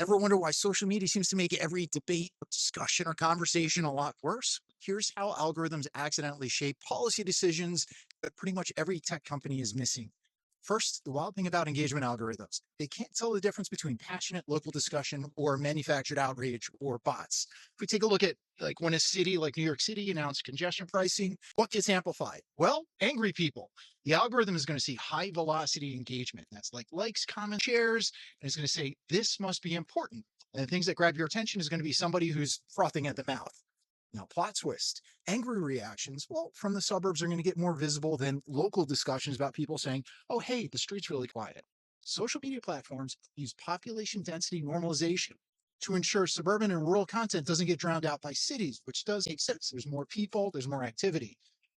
Ever wonder why social media seems to make every debate, discussion, or conversation a lot worse? Here's how algorithms accidentally shape policy decisions that pretty much every tech company is missing. First, the wild thing about engagement algorithms, they can't tell the difference between passionate local discussion or manufactured outrage or bots. If we take a look at like when a city like New York City announced congestion pricing, what gets amplified? Well, angry people. The algorithm is going to see high velocity engagement. That's like likes, comments, shares, and it's going to say, this must be important. And the things that grab your attention is going to be somebody who's frothing at the mouth. Now, plot twist, angry reactions, well, from the suburbs are going to get more visible than local discussions about people saying, oh, hey, the street's really quiet. Social media platforms use population density normalization to ensure suburban and rural content doesn't get drowned out by cities, which does make sense. There's more people, there's more activity.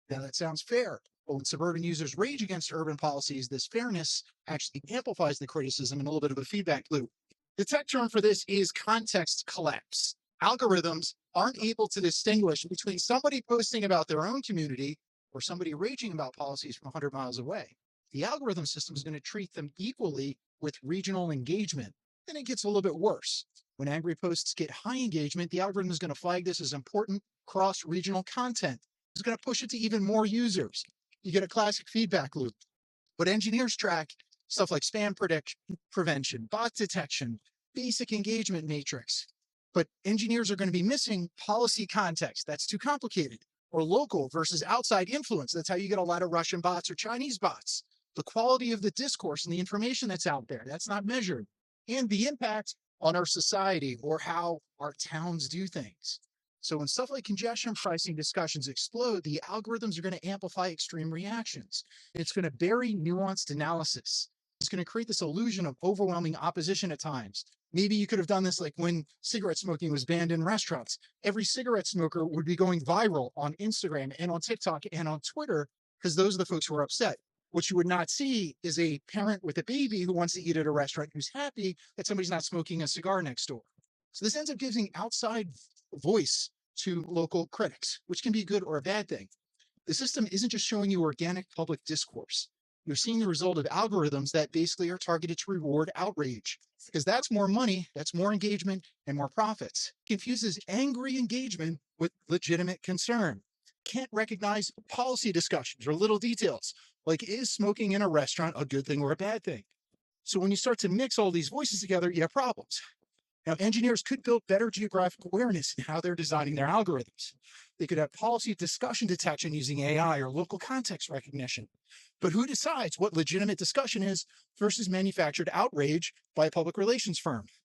Now, that sounds fair. But when suburban users rage against urban policies, this fairness actually amplifies the criticism in a little bit of a feedback loop. The tech term for this is context collapse. Algorithms aren't able to distinguish between somebody posting about their own community or somebody raging about policies from 100 miles away. The algorithm system is going to treat them equally with regional engagement. Then it gets a little bit worse. When angry posts get high engagement, the algorithm is going to flag this as important cross-regional content. It's going to push it to even more users. You get a classic feedback loop. But engineers track stuff like spam prevention, bot detection, basic engagement matrix. But engineers are going to be missing policy context. That's too complicated. Or local versus outside influence. That's how you get a lot of Russian bots or Chinese bots. The quality of the discourse and the information that's out there, that's not measured. And the impact on our society or how our towns do things. So when stuff like congestion pricing discussions explode, the algorithms are going to amplify extreme reactions. It's going to bury nuanced analysis. It's going to create this illusion of overwhelming opposition at times. Maybe you could have done this like when cigarette smoking was banned in restaurants. Every cigarette smoker would be going viral on Instagram and on TikTok and on Twitter because those are the folks who are upset. What you would not see is a parent with a baby who wants to eat at a restaurant who's happy that somebody's not smoking a cigar next door. So this ends up giving outside voice to local critics, which can be a good or a bad thing. The system isn't just showing you organic public discourse. You're seeing the result of algorithms that basically are targeted to reward outrage, because that's more money, that's more engagement, and more profits. It confuses angry engagement with legitimate concern. Can't recognize policy discussions or little details, like is smoking in a restaurant a good thing or a bad thing? So when you start to mix all these voices together, you have problems. Now, engineers could build better geographic awareness in how they're designing their algorithms. They could have policy discussion detection using AI or local context recognition. But who decides what legitimate discussion is versus manufactured outrage by a public relations firm?